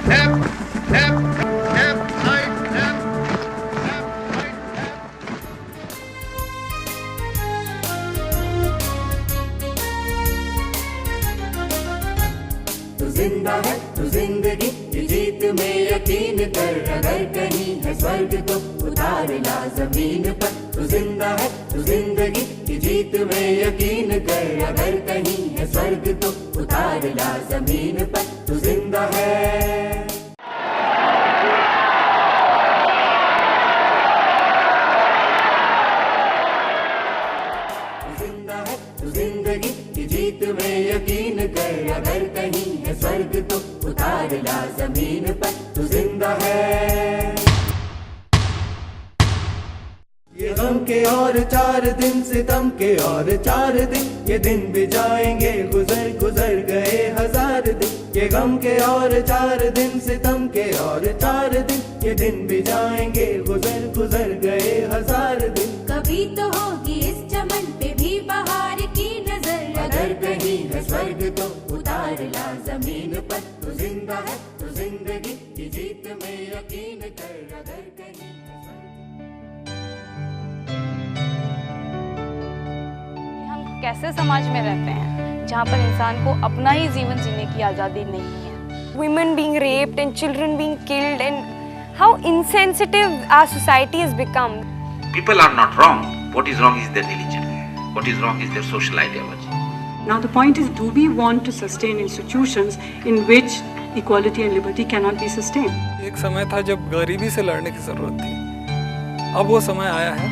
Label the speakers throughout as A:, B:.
A: left, left, left, right, left, right, left.
B: तू जिंदा है तू जिंदगी की जीत में यकीन कर, अगर कहीं है स्वर्ग तो उतार ला जमीन पर। तू जिंदा है तू जिंदगी की जीत में यकीन कर, अगर कहीं है स्वर्ग तो उतार ला जमीन पर। तू जिंदा है। तू जिंदा है तू जिंदगी की जीत में यकीन कर, अगर कहीं है स्वर्ग तो उतार ला जमीन पर। तू जिंदा है। ये गम के और 4 दिन, सितम के और 4 दिन, ये दिन भी जाएंगे गुजर गुजर गए 1000 दिन। ये गम के और 4 दिन, सितम के और 4 दिन, ये दिन भी जाएंगे गुजर गुजर गए 1000 दिन।
C: कभी तो होगी इस चमन पे भी बहार की नजर,
B: अगर कहीं है स्वर्ग तो उतार ला जमीन पर। तू जिंदा है तू जिंदगी की जीत में यकीन कर, अगर कहीं है स्वर्ग।
D: हम कैसे समाज में रहते हैं जहाँ पर इंसान को अपना ही जीवन जीने की आज़ादी नहीं है?
E: Women being raped and children being killed, and how insensitive our society has become.
F: People are not wrong. What is wrong is their religion. What is wrong is their social ideology.
G: Now the point is, do we want to sustain institutions in which equality and liberty cannot be sustained?
H: एक समय था जब गरीबी से लड़ने की जरूरत थी, अब वो समय आया है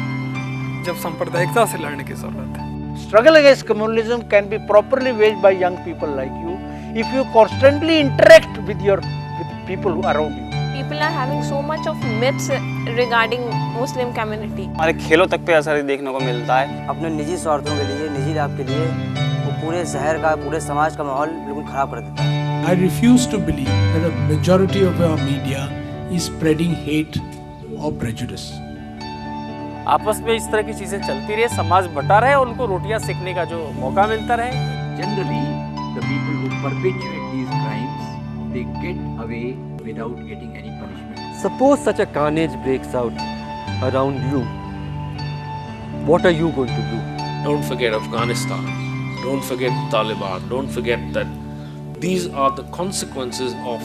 H: जब सांप्रदायिकता से लड़ने की जरूरत है।
I: Struggle against communalism can be properly waged by young people like you if you constantly interact with people around you.
E: People are having so much of myths regarding Muslim community.
J: हमारे खेलों तक पे असर देखने को मिलता है।
K: अपने निजी स्वार्थों के लिए, निजी लाभ के लिए वो पूरे शहर का, पूरे समाज का माहौल बिल्कुल खराब कर देता है।
L: I refuse to believe that a majority of our media is spreading hate or prejudice.
J: आपस में इस तरह की चीजें चलती रहे, समाज बटा रहे और उनको रोटियां सेकने का जो मौका मिलता रहे।
M: Generally, the people who perpetuate these crimes, they get away without getting any punishment.
N: Suppose such a carnage breaks out around you, what are you going to do?
O: Don't forget Afghanistan, don't forget Taliban, don't forget that these are the consequences of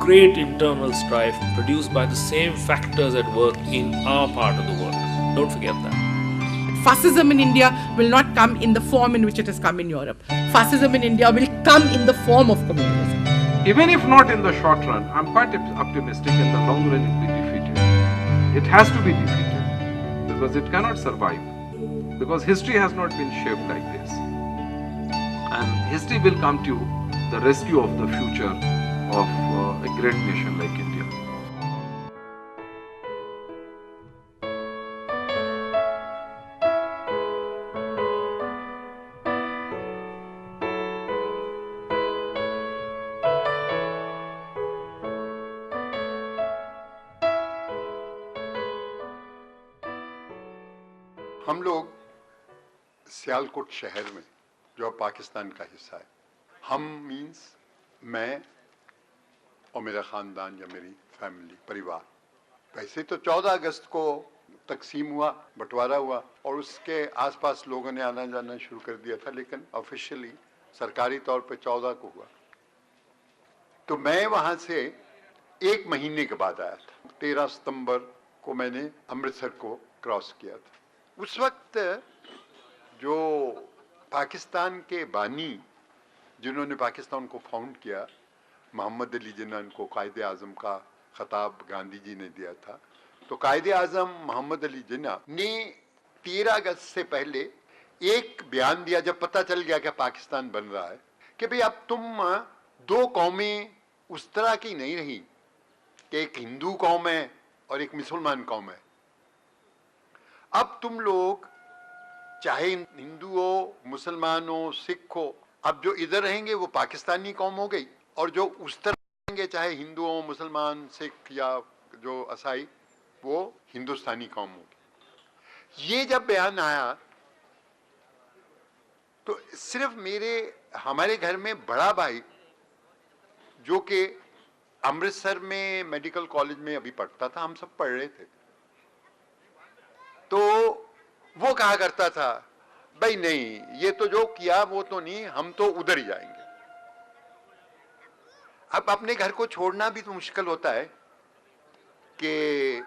O: great internal strife produced by the same factors at work in our part of the world. Don't forget that.
P: Fascism in India will not come in the form in which it has come in Europe. Fascism in India will come in the form of communism.
Q: Even if not in the short run, I'm quite optimistic in the long run it will be defeated. It has to be defeated because it cannot survive. Because history has not been shaped like this. And history will come to the rescue of the future of a great nation like India.
R: हम लोग सियालकोट शहर में, जो अब पाकिस्तान का हिस्सा है, हम मीन्स मैं और मेरा ख़ानदान या मेरी फैमिली, परिवार, वैसे तो 14 अगस्त को तकसीम हुआ, बंटवारा हुआ और उसके आसपास लोगों ने आना जाना शुरू कर दिया था, लेकिन ऑफिशियली सरकारी तौर पे 14 को हुआ। तो मैं वहाँ से 1 महीने के बाद आया था। 13 सितंबर को मैंने अमृतसर को क्रॉस किया था। उस वक्त जो पाकिस्तान के बानी, जिन्होंने पाकिस्तान को फाउंड किया, मोहम्मद अली जिन्ना को कायदे आज़म का खिताब गांधी जी ने दिया था। तो कायदे आज़म मोहम्मद अली जिन्ना ने 13 अगस्त से पहले एक बयान दिया, जब पता चल गया कि पाकिस्तान बन रहा है, कि भाई अब तुम 2 कौमें उस तरह की नहीं रही कि एक हिंदू कौम है और एक मुसलमान कौम है। अब तुम लोग चाहे हिंदू हो, मुसलमान हो, सिख हो, अब जो इधर रहेंगे वो पाकिस्तानी कौम हो गई और जो उस तरह रहेंगे, चाहे हिंदू हो, मुसलमान, सिख या जो असाई, वो हिंदुस्तानी कौम होगी। ये जब बयान आया तो सिर्फ हमारे घर में बड़ा भाई, जो कि अमृतसर में मेडिकल कॉलेज में अभी पढ़ता था, हम सब पढ़ रहे थे, तो वो कहा करता था भाई नहीं, ये तो जो किया वो तो नहीं, हम तो उधर ही जाएंगे। अब अपने घर को छोड़ना भी तो मुश्किल होता है कि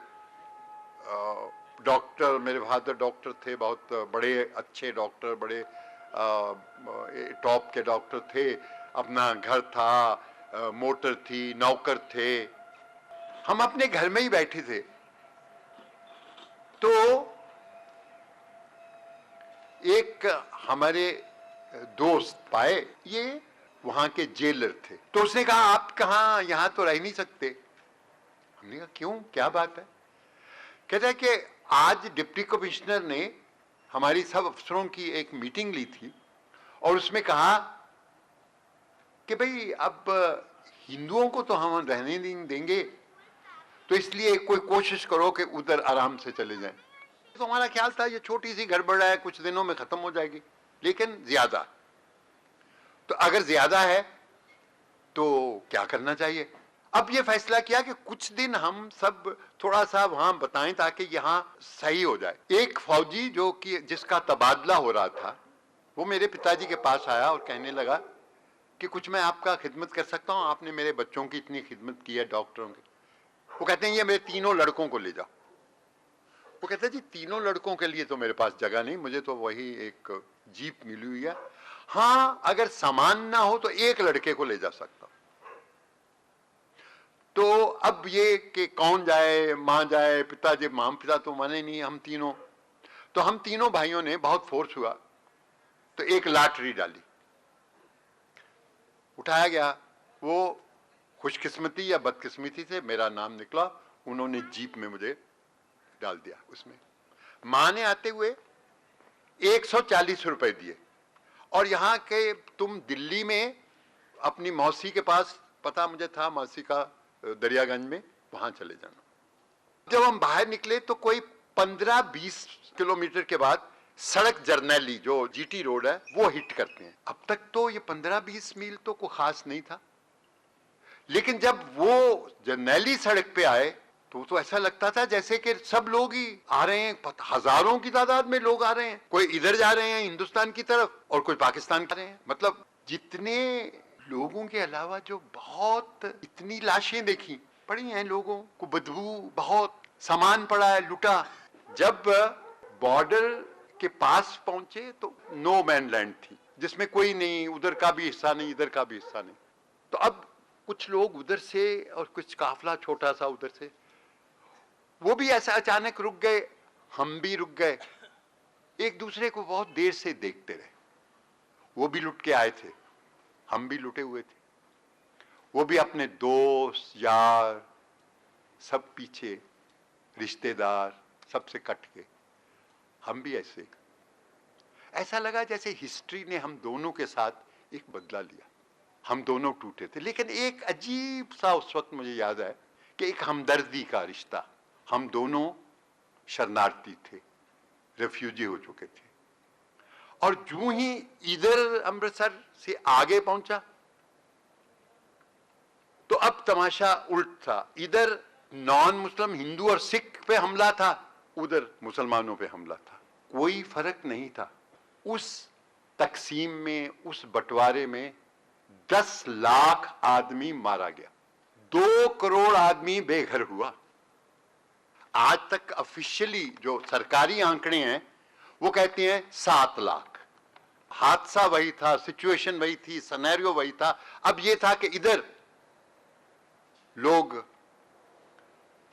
R: डॉक्टर, मेरे फादर डॉक्टर थे, बहुत बड़े अच्छे डॉक्टर, बड़े टॉप के डॉक्टर थे, अपना घर था, मोटर थी, नौकर थे, हम अपने घर में ही बैठे थे। तो एक हमारे दोस्त पाए, ये वहां के जेलर थे, तो उसने कहा आप कहाँ, यहां तो रह नहीं सकते। हमने कहा क्यों, क्या बात है? कहता है कि आज डिप्टी कमिश्नर ने हमारी सब अफसरों की एक मीटिंग ली थी और उसमें कहा कि भाई अब हिंदुओं को तो हम रहने नहीं देंगे, तो इसलिए कोई कोशिश करो कि उधर आराम से चले जाएं। तो हमारा ख्याल था ये छोटी सी गड़बड़ है, कुछ दिनों में खत्म हो जाएगी, लेकिन ज्यादा, तो अगर ज्यादा है तो क्या करना चाहिए? अब ये फैसला किया कि कुछ दिन हम सब थोड़ा सा वहां बताएं ताकि यहाँ सही हो जाए। एक फौजी जो कि जिसका तबादला हो रहा था, वो मेरे पिताजी के पास आया और कहने लगा कि कुछ मैं आपका खिदमत कर सकता हूँ, आपने मेरे बच्चों की इतनी खिदमत की है, डॉक्टरों की। वो कहते हैं ये मेरे तीनों लड़कों को ले जाओ। वो कहते हैं जी तीनों लड़कों के लिए तो मेरे पास जगह नहीं, मुझे तो वही एक जीप मिली हुई है, हाँ अगर सामान ना हो तो एक लड़के को ले जा सकता हूं। तो अब ये कि कौन जाए, मां जाए, पिताजी, मां पिता तो माने नहीं, हम तीनों, तो हम तीनों भाइयों ने, बहुत फोर्स हुआ तो एक लॉटरी डाली, उठाया गया। वो खुशकिस्मती या बदकिस्मती से मेरा नाम निकला, उन्होंने जीप में मुझे डाल दिया उसमें। मां ने आते हुए 140 रुपए दिए और यहाँ के तुम दिल्ली में अपनी मौसी के पास, पता मुझे था मौसी का दरियागंज में, वहां चले जाना। जब हम बाहर निकले तो कोई 15-20 किलोमीटर के बाद सड़क जरनैली जो जीटी रोड है वो हिट करते हैं। अब तक तो ये 15-20 मील तो कोई खास नहीं था, लेकिन जब वो जरनैली सड़क पे आए तो ऐसा लगता था जैसे कि सब लोग ही आ रहे हैं, हजारों की तादाद में लोग आ रहे हैं, कोई इधर जा रहे हैं हिंदुस्तान की तरफ और कोई पाकिस्तान जा रहे हैं। मतलब जितने लोगों के अलावा जो बहुत, इतनी लाशें देखी पड़ी हैं, लोगों को बदबू, बहुत सामान पड़ा है लुटा। जब बॉर्डर के पास पहुंचे तो नो मैन लैंड थी, जिसमें कोई नहीं, उधर का भी हिस्सा नहीं, इधर का भी हिस्सा नहीं। तो अब कुछ लोग उधर से और कुछ काफिला छोटा सा उधर से, वो भी ऐसा अचानक रुक गए, हम भी रुक गए, एक दूसरे को बहुत देर से देखते रहे। वो भी लुट के आए थे, हम भी लुटे हुए थे, वो भी अपने दोस्त यार सब पीछे, रिश्तेदार सबसे कट के, हम भी ऐसे। ऐसा लगा जैसे हिस्ट्री ने हम दोनों के साथ एक बदला लिया, हम दोनों टूटे थे। लेकिन एक अजीब सा उस वक्त मुझे याद है कि एक हमदर्दी का रिश्ता, हम दोनों शरणार्थी थे, रेफ्यूजी हो चुके थे, और जो ही इधर अमृतसर से आगे पहुंचा तो अब तमाशा उल्ट था। इधर नॉन मुस्लिम हिंदू और सिख पे हमला था, उधर मुसलमानों पे हमला था। कोई फर्क नहीं था। उस तकसीम में, उस बंटवारे में 10 लाख आदमी मारा गया, 2 करोड़ आदमी बेघर हुआ। आज तक ऑफिशियली जो सरकारी आंकड़े हैं वो कहते हैं 7 लाख। हादसा वही था, सिचुएशन वही थी, सिनेरियो वही था। अब ये था कि इधर लोग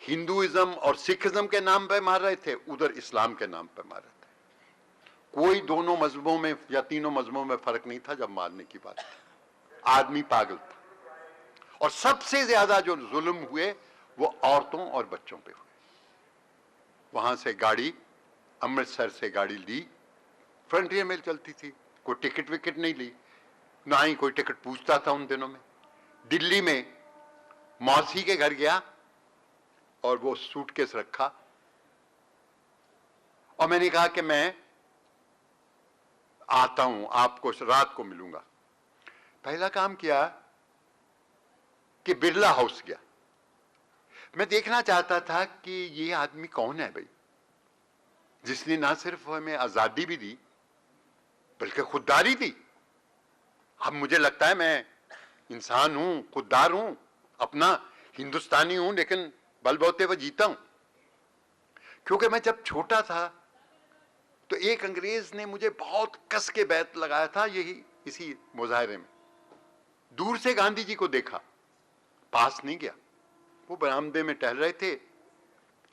R: हिंदुइज्म और सिखिज्म के नाम पे मार रहे थे, उधर इस्लाम के नाम पे मार रहे थे। कोई दोनों मजहबों में या तीनों मजहबों में फर्क नहीं था जब मारने की बात थी। आदमी पागल था। और सबसे ज्यादा जो जुल्म हुए वो औरतों और बच्चों पे हुए। वहां से गाड़ी, अमृतसर से गाड़ी ली, फ्रंटियर मेल चलती थी, कोई टिकट विकेट नहीं ली, ना ही कोई टिकट पूछता था उन दिनों में। दिल्ली में मौसी के घर गया और वो सूटकेस रखा और मैंने कहा कि मैं आता हूं, आपको रात को मिलूंगा। पहला काम किया, कि बिरला हाउस गया। मैं देखना चाहता था कि ये आदमी कौन है भाई, जिसने ना सिर्फ हमें आजादी भी दी बल्कि खुददारी दी। अब मुझे लगता है मैं इंसान हूं, खुददार हूं, अपना हिंदुस्तानी हूं, लेकिन बलबूते हुए जीता हूं। क्योंकि मैं जब छोटा था तो एक अंग्रेज ने मुझे बहुत कस के बैत लगाया था, यही इसी मुजाहरे में। दूर से गांधी जी को देखा, पास नहीं गया। वो बरामदे में टहल रहे थे।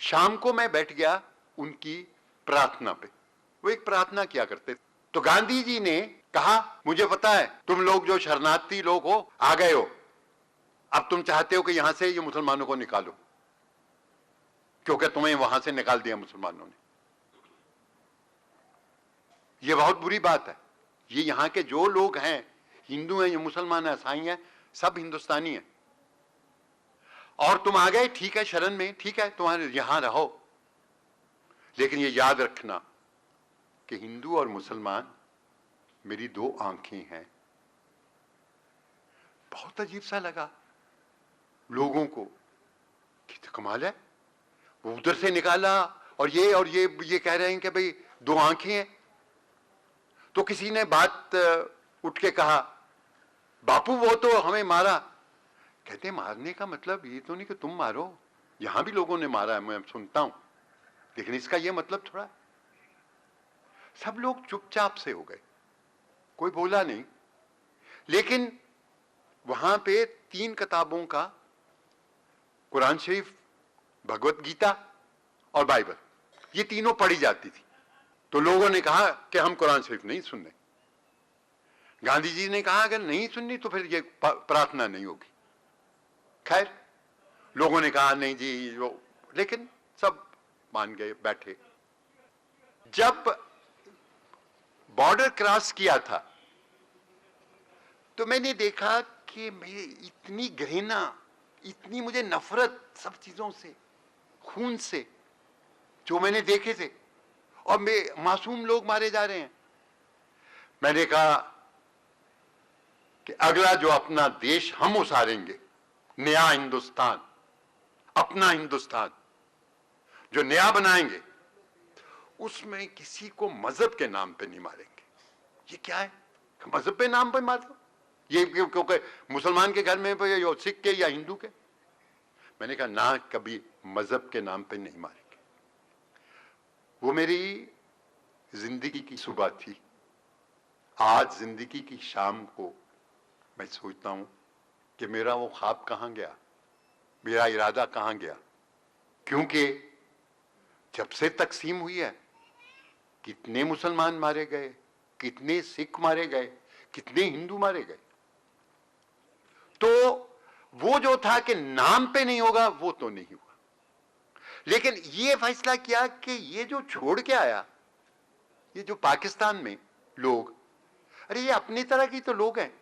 R: शाम को मैं बैठ गया उनकी प्रार्थना पे। वो एक प्रार्थना किया करते थे। तो गांधी जी ने कहा, मुझे पता है तुम लोग जो शरणार्थी लोग हो आ गए हो, अब तुम चाहते हो कि यहां से ये मुसलमानों को निकालो, क्योंकि तुम्हें वहां से निकाल दिया मुसलमानों ने। ये बहुत बुरी बात है। ये यहां के जो लोग हैं, हिंदू हैं, ये मुसलमान हैं, ईसाई हैं, सब हिंदुस्तानी हैं। और तुम आ गए, ठीक है, शरण में, ठीक है, तुम्हारे यहां रहो, लेकिन ये याद रखना कि हिंदू और मुसलमान मेरी दो आंखें हैं। बहुत अजीब सा लगा लोगों को कि तो कमाल है, वो उधर से निकाला और ये कह रहे हैं कि भाई दो आंखें हैं। तो किसी ने बात उठ के कहा, बापू वो तो हमें मारा। कहते मारने का मतलब ये तो नहीं कि तुम मारो, यहां भी लोगों ने मारा है, मैं सुनता हूं, लेकिन इसका ये मतलब थोड़ा। सब लोग चुपचाप से हो गए, कोई बोला नहीं। लेकिन वहां पे 3 किताबों का, कुरान शरीफ, भगवत गीता और बाइबल, ये तीनों पढ़ी जाती थी। तो लोगों ने कहा कि हम कुरान शरीफ नहीं सुनने। गांधी जी ने कहा अगर नहीं सुननी तो फिर ये प्रार्थना नहीं होगी। खैर लोगों ने कहा नहीं जी वो, लेकिन सब मान गए, बैठे। जब बॉर्डर क्रॉस किया था तो मैंने देखा कि मेरी इतनी घृणा, इतनी मुझे नफरत सब चीजों से, खून से, जो मैंने देखे थे, और मासूम लोग मारे जा रहे हैं। मैंने कहा कि अगला जो अपना देश हम उसारेंगे, नया हिंदुस्तान, अपना हिंदुस्तान जो नया बनाएंगे, उसमें किसी को मजहब के नाम पे नहीं मारेंगे। ये क्या है, मजहब पे नाम पे मार दो? ये क्योंकि मुसलमान के घर में या सिख के या हिंदू के। मैंने कहा ना, कभी मजहब के नाम पे नहीं मारेंगे। वो मेरी जिंदगी की सुबह थी। आज जिंदगी की शाम को मैं सोचता हूं कि मेरा वो ख्वाब कहां गया, मेरा इरादा कहां गया। क्योंकि जब से तकसीम हुई है, कितने मुसलमान मारे गए, कितने सिख मारे गए, कितने हिंदू मारे गए। तो वो जो था कि नाम पे नहीं होगा, वो तो नहीं हुआ। लेकिन ये फैसला किया कि ये जो छोड़ के आया, ये जो पाकिस्तान में लोग, अरे ये अपनी तरह की तो लोग हैं,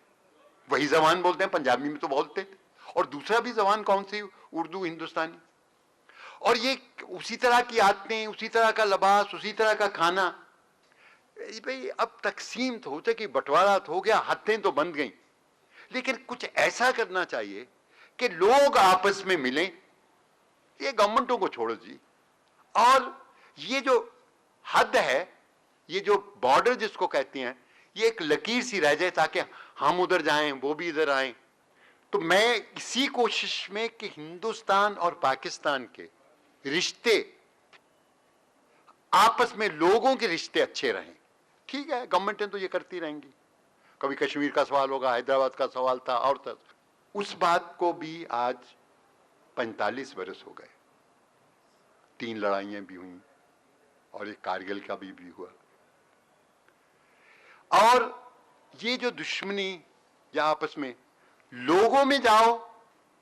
R: वही जबान बोलते हैं, पंजाबी में तो बोलते थे, और दूसरा भी जबान कौन सी, उर्दू, हिंदुस्तानी, और ये उसी तरह की आदतें, उसी तरह का लिबास, उसी तरह का खाना। भाई अब तकसीम तो हो चुकी, बंटवारा तो हो गया, हदें तो बंध गई, लेकिन कुछ ऐसा करना चाहिए कि लोग आपस में मिलें। ये गवर्नमेंटों को छोड़ो जी। और ये जो हद है, ये जो बॉर्डर जिसको कहते हैं, ये एक लकीर सी रह जाए ताकि हम उधर जाएं, वो भी इधर आएं। तो मैं इसी कोशिश में कि हिंदुस्तान और पाकिस्तान के रिश्ते, आपस में लोगों के रिश्ते अच्छे रहें। ठीक है, गवर्नमेंटें तो ये करती रहेंगी, कभी कश्मीर का सवाल होगा, हैदराबाद का सवाल था, और था। उस बात को भी आज 45 वर्ष हो गए। 3 लड़ाइयां भी हुई और एक कारगिल का भी हुआ। और ये जो दुश्मनी या आपस में लोगों में जाओ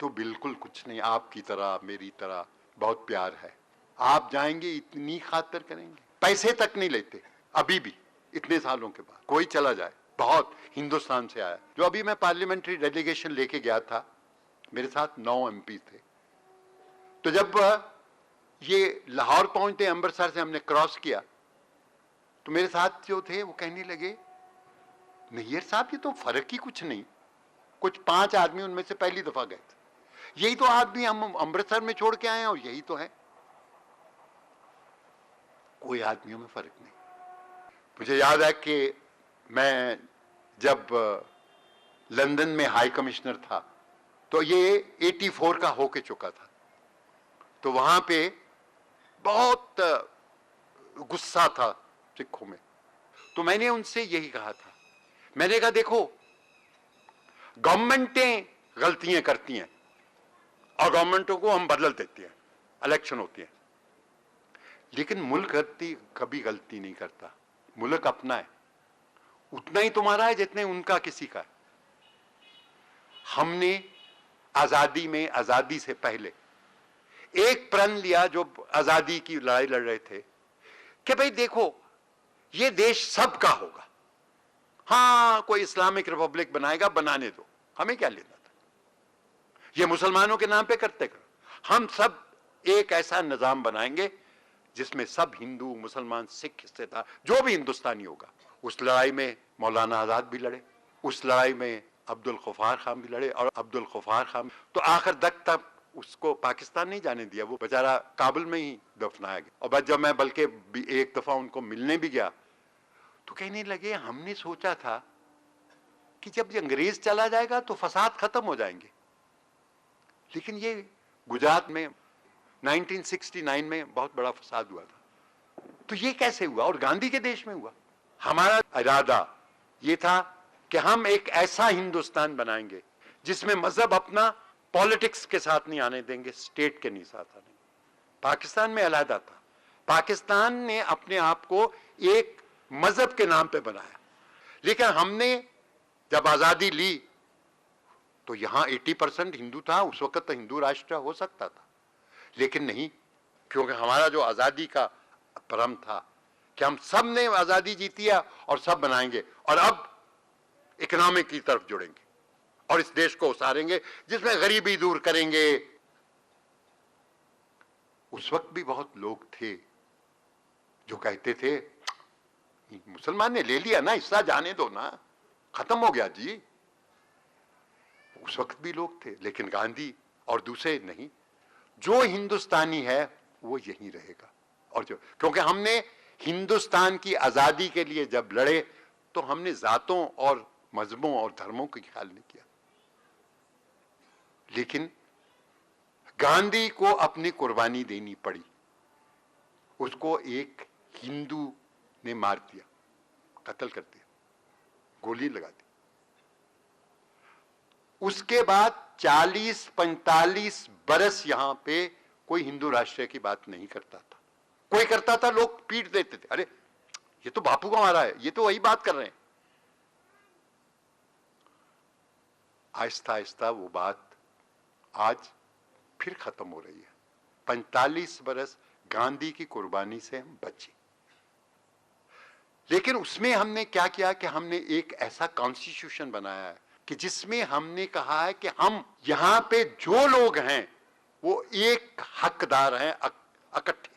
R: तो बिल्कुल कुछ नहीं, आपकी तरह मेरी तरह बहुत प्यार है। आप जाएंगे इतनी खातिर करेंगे, पैसे तक नहीं लेते अभी भी, इतने सालों के बाद। कोई चला जाए, बहुत हिंदुस्तान से आया। जो अभी मैं पार्लियामेंट्री डेलीगेशन लेके गया था, मेरे साथ 9 MP थे। तो जब ये लाहौर पहुंचते, अमृतसर से हमने क्रॉस किया, तो मेरे साथ जो थे वो कहने लगे, नैयर साहब ये तो फर्क ही कुछ नहीं। कुछ 5 आदमी उनमें से पहली दफा गए थे। यही तो आदमी हम अमृतसर में छोड़ के आए हैं और यही तो है। कोई आदमियों में फर्क नहीं। मुझे याद है कि मैं जब लंदन में हाई कमिश्नर था तो ये 84 का होके चुका था, तो वहां पे बहुत गुस्सा था सिखों में। तो मैंने उनसे यही कहा था, मैंने कहा देखो गवर्नमेंटें गलतियां करती हैं और गवर्नमेंटों को हम बदल देते हैं, इलेक्शन होती है, लेकिन मुल्क कभी गलती नहीं करता। मुल्क अपना है, उतना ही तुम्हारा है जितने उनका किसी का है। हमने आजादी में, आजादी से पहले एक प्रण लिया जो आजादी की लड़ाई लड़ रहे थे कि भाई देखो ये देश सबका होगा, हाँ कोई इस्लामिक रिपब्लिक बनाएगा, बनाने दो, हमें क्या लेना था, ये मुसलमानों के नाम पे करते कर, हम सब एक ऐसा निजाम बनाएंगे जिसमें सब हिंदू मुसलमान सिख हिस्सेदार जो भी हिंदुस्तानी होगा। उस लड़ाई में मौलाना आजाद भी लड़े, उस लड़ाई में अब्दुल गफ्फार खान भी लड़े, और अब्दुल गफ्फार खान तो आखिर तक उसको पाकिस्तान नहीं जाने दिया, वो बेचारा काबुल में ही दफनाया गया। और जब मैं बल्कि एक दफा उनको मिलने भी गया तो कहने लगे हमने सोचा था कि जब अंग्रेज चला जाएगा तो फसाद खत्म हो जाएंगे, लेकिन ये गुजरात में 1969 में बहुत बड़ा फसाद हुआ था, तो ये कैसे हुआ और गांधी के देश में हुआ। हमारा इरादा ये था कि हम एक ऐसा हिंदुस्तान बनाएंगे जिसमें मजहब अपना पॉलिटिक्स के साथ नहीं आने देंगे, स्टेट के नहीं साथ आने। पाकिस्तान में अलहदा था, पाकिस्तान ने अपने आप को एक मजहब के नाम पे बनाया, लेकिन हमने जब आजादी ली तो यहां 80% हिंदू था, उस वक्त तो हिंदू राष्ट्र हो सकता था, लेकिन नहीं, क्योंकि हमारा जो आजादी का परम था कि हम सब ने आजादी जीती है और सब बनाएंगे, और अब इकोनॉमिक की तरफ जुड़ेंगे और इस देश को उसारेंगे जिसमें गरीबी दूर करेंगे। उस वक्त भी बहुत लोग थे जो कहते थे मुसलमान ने ले लिया ना हिस्सा, जाने दो ना, खत्म हो गया जी। उस वक्त भी लोग थे, लेकिन गांधी और दूसरे नहीं, जो हिंदुस्तानी है वो यहीं रहेगा। और जो, क्योंकि हमने हिंदुस्तान की आजादी के लिए जब लड़े तो हमने जातों और मजहबों और धर्मों का ख्याल नहीं किया, लेकिन गांधी को अपनी कुर्बानी देनी पड़ी। उसको एक हिंदू ने मार दिया, कत्ल कर दिया, गोली लगा दी। उसके बाद 40-45 बरस यहां पे कोई हिंदू राष्ट्र की बात नहीं करता था, कोई करता था लोग पीट देते थे, अरे ये तो बापू का मारा है, ये तो वही बात कर रहे हैं। आहिस्ता आहिस्ता वो बात आज फिर खत्म हो रही है। 45 बरस गांधी की कुर्बानी से हम बचे, लेकिन उसमें हमने क्या किया कि हमने एक ऐसा कॉन्स्टिट्यूशन बनाया है कि जिसमें हमने कहा है कि हम यहां पे जो लोग हैं वो एक हकदार हैं इकट्ठे,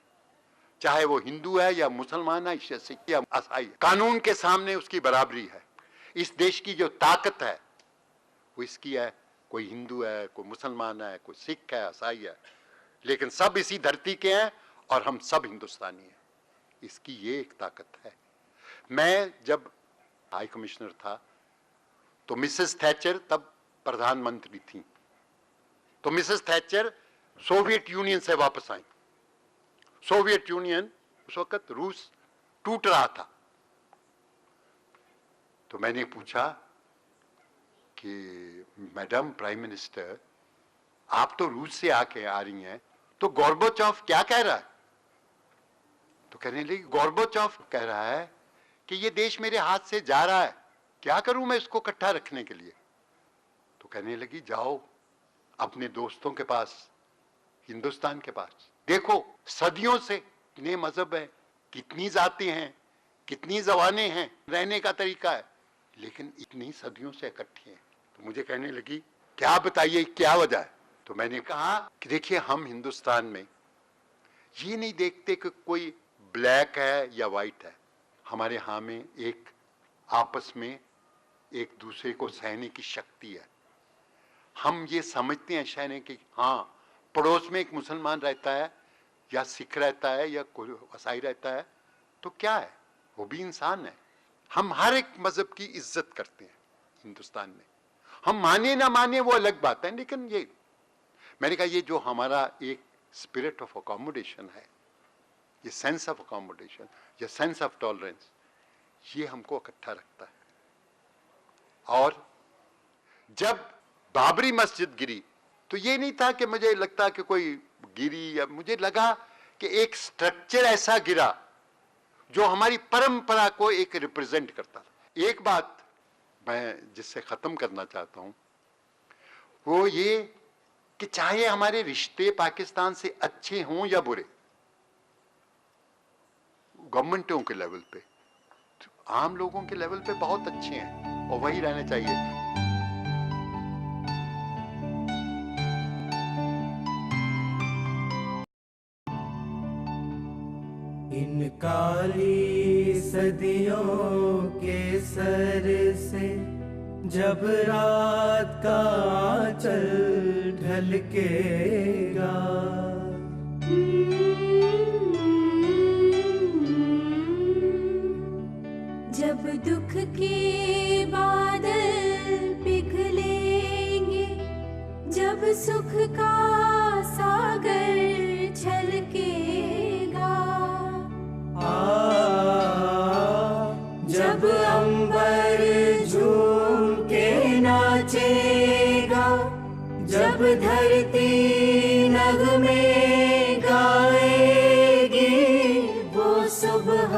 R: चाहे वो हिंदू है या मुसलमान है या सिख या ईसाई, कानून के सामने उसकी बराबरी है। इस देश की जो ताकत है वो इसकी है, कोई हिंदू है, कोई मुसलमान है, कोई सिख है, ईसाई है, लेकिन सब इसी धरती के हैं और हम सब हिंदुस्तानी हैं। इसकी ये एक ताकत है। मैं जब हाई कमिश्नर था तो मिसेस थैचर तब प्रधानमंत्री थी, तो मिसेस थैचर सोवियत यूनियन से वापस आई। सोवियत यूनियन उस वक्त रूस टूट रहा था, तो मैंने पूछा कि मैडम प्राइम मिनिस्टर, आप तो रूस से आके आ रही हैं, तो गोर्बाचोव क्या कह रहा है? तो कहने लगी गोर्बाचोव कह रहा है कि ये देश मेरे हाथ से जा रहा है, क्या करूं मैं इसको इकट्ठा रखने के लिए? तो कहने लगी जाओ अपने दोस्तों के पास, हिंदुस्तान के पास, देखो सदियों से कितने मजहब है, कितनी जाति हैं, कितनी जबानें हैं, रहने का तरीका है, लेकिन इतनी सदियों से इकट्ठी हैं। तो मुझे कहने लगी क्या बताइए क्या वजह है? तो मैंने कहा कि देखिए हम हिंदुस्तान में ये नहीं देखते कि कोई ब्लैक है या वाइट है, हमारे यहाँ में एक आपस में एक दूसरे को सहने की शक्ति है। हम ये समझते हैं शायद कि हाँ पड़ोस में एक मुसलमान रहता है या सिख रहता है या कोई ईसाई रहता है तो क्या है, वो भी इंसान है। हम हर एक मजहब की इज्जत करते हैं हिंदुस्तान में, हम माने ना माने वो अलग बात है, लेकिन ये मैंने कहा ये जो हमारा एक स्पिरिट ऑफ अकोमोडेशन है, ये सेंस ऑफ अकोमोडेशन या सेंस ऑफ टॉलरेंस, ये हमको इकट्ठा रखता है। और जब बाबरी मस्जिद गिरी तो ये नहीं था कि मुझे लगता कि कोई गिरी, या मुझे लगा कि एक स्ट्रक्चर ऐसा गिरा जो हमारी परंपरा को एक रिप्रेजेंट करता था। एक बात मैं जिससे खत्म करना चाहता हूं वो ये कि चाहे हमारे रिश्ते पाकिस्तान से अच्छे हों या बुरे, गवर्नमेंटों के लेवल पे, आम लोगों के लेवल पे बहुत अच्छे हैं और वही रहने चाहिए।
B: इन काली सदियों के सर से जब रात का आंचल ढलकेगा,
C: जब दुख के बादल पिघलेंगे, जब सुख का सागर छलकेगा, जब अंबर झूम के नाचेगा, जब धरती नगमे गाएगी, वो सुबह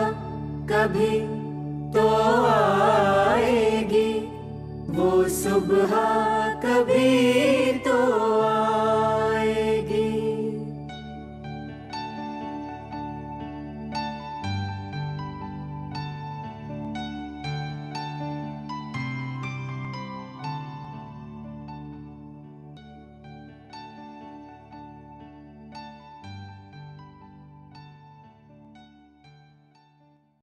C: कभी तो आएगी, वो सुबह